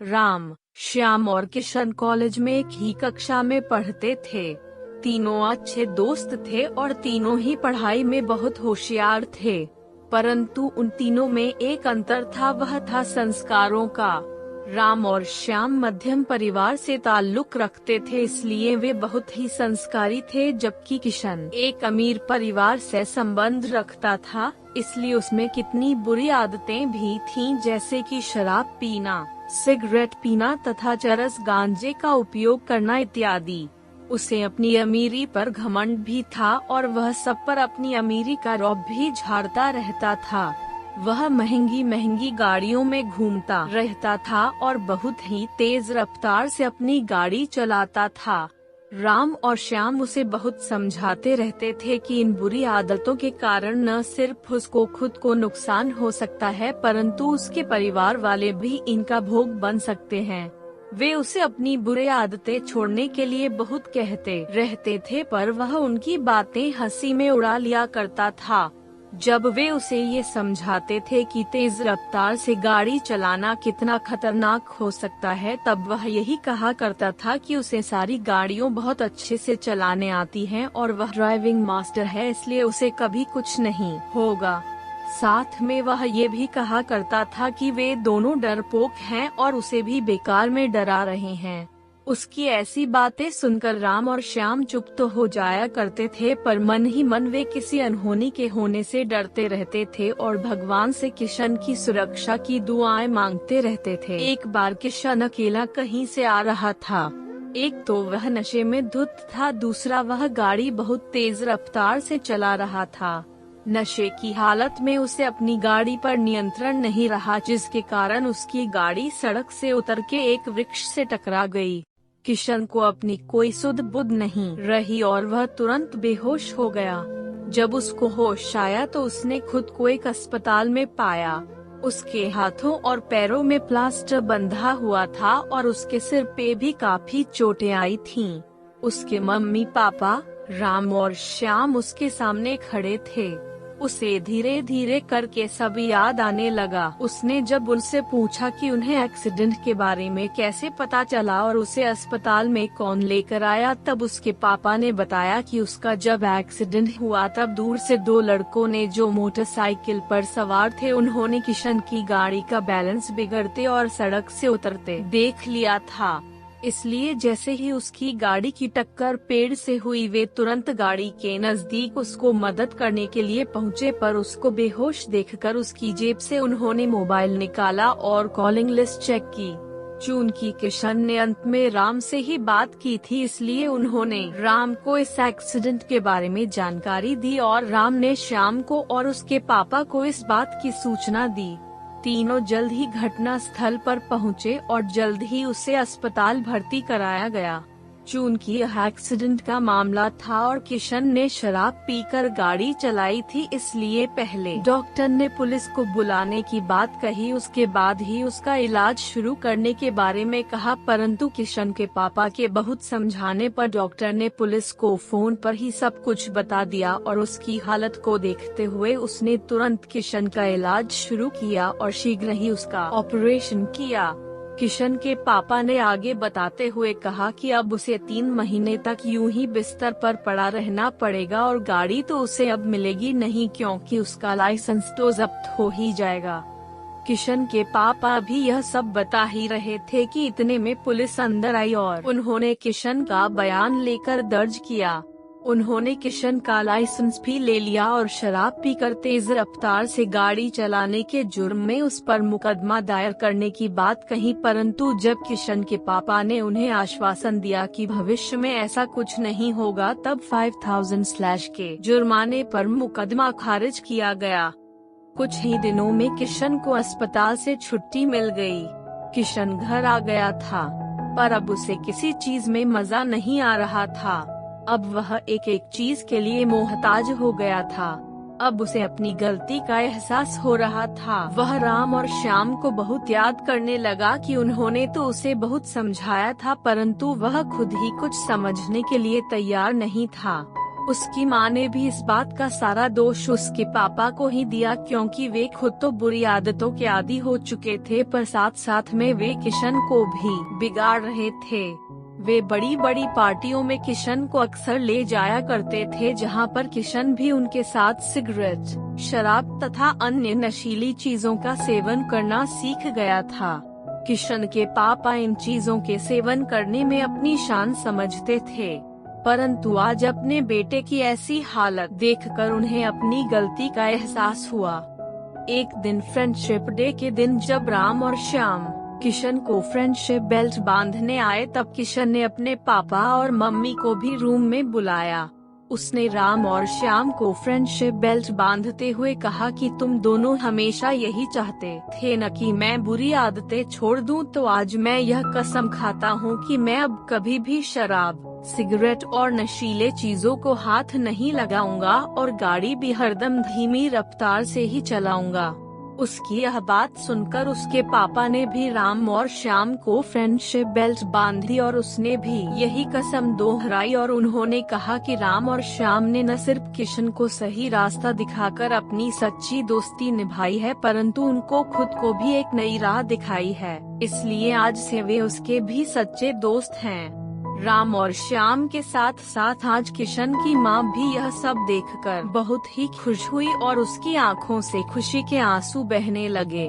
राम, श्याम और किशन कॉलेज में एक ही कक्षा में पढ़ते थे। तीनों अच्छे दोस्त थे और तीनों ही पढ़ाई में बहुत होशियार थे। परंतु उन तीनों में एक अंतर था, वह था संस्कारों का। राम और श्याम मध्यम परिवार से ताल्लुक रखते थे, इसलिए वे बहुत ही संस्कारी थे, जबकि किशन एक अमीर परिवार से संबंध रखता था, इसलिए उसमें कितनी बुरी आदतें भी थीं, जैसे कि शराब पीना, सिगरेट पीना तथा चरस गांजे का उपयोग करना इत्यादि। उसे अपनी अमीरी पर घमंड भी था और वह सब पर अपनी अमीरी का रौब भी झाड़ता रहता था। वह महंगी महंगी गाड़ियों में घूमता रहता था और बहुत ही तेज रफ्तार से अपनी गाड़ी चलाता था। राम और श्याम उसे बहुत समझाते रहते थे कि इन बुरी आदतों के कारण न सिर्फ उसको खुद को नुकसान हो सकता है, परंतु उसके परिवार वाले भी इनका भोग बन सकते हैं। वे उसे अपनी बुरी आदतें छोड़ने के लिए बहुत कहते रहते थे, पर वह उनकी बातें हंसी में उड़ा लिया करता था। जब वे उसे ये समझाते थे कि तेज रफ्तार से गाड़ी चलाना कितना खतरनाक हो सकता है, तब वह यही कहा करता था कि उसे सारी गाड़ियों बहुत अच्छे से चलाने आती हैं और वह ड्राइविंग मास्टर है, इसलिए उसे कभी कुछ नहीं होगा। साथ में वह ये भी कहा करता था कि वे दोनों डरपोक हैं और उसे भी बेकार में डरा रहे हैं। उसकी ऐसी बातें सुनकर राम और श्याम चुप तो हो जाया करते थे, पर मन ही मन वे किसी अनहोनी के होने से डरते रहते थे और भगवान से किशन की सुरक्षा की दुआएं मांगते रहते थे। एक बार किशन अकेला कहीं से आ रहा था। एक तो वह नशे में धुत था, दूसरा वह गाड़ी बहुत तेज रफ्तार से चला रहा था। नशे की हालत में उसे अपनी गाड़ी पर नियंत्रण नहीं रहा, जिसके कारण उसकी गाड़ी सड़क से उतर के एक वृक्ष से टकरा गई। किशन को अपनी कोई सुध बुध नहीं रही और वह तुरंत बेहोश हो गया। जब उसको होश आया तो उसने खुद को एक अस्पताल में पाया। उसके हाथों और पैरों में प्लास्टर बंधा हुआ था और उसके सिर पे भी काफी चोटें आई थीं। उसके मम्मी पापा राम और श्याम उसके सामने खड़े थे। उसे धीरे धीरे करके सब याद आने लगा। उसने जब उनसे पूछा कि उन्हें एक्सीडेंट के बारे में कैसे पता चला और उसे अस्पताल में कौन लेकर आया, तब उसके पापा ने बताया कि उसका जब एक्सीडेंट हुआ तब दूर से दो लड़कों ने जो मोटरसाइकिल पर सवार थे, उन्होंने किशन की गाड़ी का बैलेंस बिगड़ते और सड़क से उतरते देख लिया था। इसलिए जैसे ही उसकी गाड़ी की टक्कर पेड़ से हुई, वे तुरंत गाड़ी के नजदीक उसको मदद करने के लिए पहुंचे, पर उसको बेहोश देखकर उसकी जेब से उन्होंने मोबाइल निकाला और कॉलिंग लिस्ट चेक की। चूंकि किशन ने अंत में राम से ही बात की थी, इसलिए उन्होंने राम को इस एक्सीडेंट के बारे में जानकारी दी और राम ने श्याम को और उसके पापा को इस बात की सूचना दी। तीनों जल्द ही घटना स्थल पर पहुँचे और जल्द ही उसे अस्पताल भर्ती कराया गया। चूंकि यह एक्सीडेंट का मामला था और किशन ने शराब पीकर गाड़ी चलाई थी, इसलिए पहले डॉक्टर ने पुलिस को बुलाने की बात कही, उसके बाद ही उसका इलाज शुरू करने के बारे में कहा। परंतु किशन के पापा के बहुत समझाने पर डॉक्टर ने पुलिस को फोन पर ही सब कुछ बता दिया और उसकी हालत को देखते हुए उसने तुरंत किशन का इलाज शुरू किया और शीघ्र ही उसका ऑपरेशन किया। किशन के पापा ने आगे बताते हुए कहा कि अब उसे 3 महीने तक यूं ही बिस्तर पर पड़ा रहना पड़ेगा और गाड़ी तो उसे अब मिलेगी नहीं, क्योंकि उसका लाइसेंस तो जब्त हो ही जाएगा। किशन के पापा भी यह सब बता ही रहे थे कि इतने में पुलिस अंदर आई और उन्होंने किशन का बयान लेकर दर्ज किया। उन्होंने किशन का लाइसेंस भी ले लिया और शराब पीकर तेज रफ्तार से गाड़ी चलाने के जुर्म में उस पर मुकदमा दायर करने की बात कही। परंतु जब किशन के पापा ने उन्हें आश्वासन दिया कि भविष्य में ऐसा कुछ नहीं होगा, तब 5000 के जुर्माने पर मुकदमा खारिज किया गया। कुछ ही दिनों में किशन को अस्पताल से छुट्टी मिल गई। किशन घर आ गया था, पर अब उसे किसी चीज में मजा नहीं आ रहा था। अब वह एक एक चीज के लिए मोहताज हो गया था। अब उसे अपनी गलती का एहसास हो रहा था। वह राम और श्याम को बहुत याद करने लगा कि उन्होंने तो उसे बहुत समझाया था, परंतु वह खुद ही कुछ समझने के लिए तैयार नहीं था। उसकी माँ ने भी इस बात का सारा दोष उसके पापा को ही दिया, क्योंकि वे खुद तो बुरी आदतों के आदी हो चुके थे, पर साथ साथ में वे किशन को भी बिगाड़ रहे थे। वे बड़ी बड़ी पार्टियों में किशन को अक्सर ले जाया करते थे, जहां पर किशन भी उनके साथ सिगरेट, शराब तथा अन्य नशीली चीजों का सेवन करना सीख गया था। किशन के पापा इन चीजों के सेवन करने में अपनी शान समझते थे, परंतु आज अपने बेटे की ऐसी हालत देखकर उन्हें अपनी गलती का एहसास हुआ। एक दिन फ्रेंडशिप डे के दिन जब राम और श्याम किशन को फ्रेंडशिप बेल्ट बांधने आए, तब किशन ने अपने पापा और मम्मी को भी रूम में बुलाया। उसने राम और श्याम को फ्रेंडशिप बेल्ट बांधते हुए कहा कि तुम दोनों हमेशा यही चाहते थे न कि मैं बुरी आदतें छोड़ दूं, तो आज मैं यह कसम खाता हूँ कि मैं अब कभी भी शराब, सिगरेट और नशीले चीजों को हाथ नहीं लगाऊंगा और गाड़ी भी हरदम धीमी रफ्तार से ही चलाऊंगा। उसकी यह बात सुनकर उसके पापा ने भी राम और श्याम को फ्रेंडशिप बेल्ट बांध दी और उसने भी यही कसम दोहराई, और उन्होंने कहा कि राम और श्याम ने न सिर्फ किशन को सही रास्ता दिखाकर अपनी सच्ची दोस्ती निभाई है, परंतु उनको खुद को भी एक नई राह दिखाई है। इसलिए आज से वे उसके भी सच्चे दोस्त हैं। राम और श्याम के साथ साथ आज किशन की माँ भी यह सब देखकर बहुत ही खुश हुई और उसकी आँखों से खुशी के आंसू बहने लगे।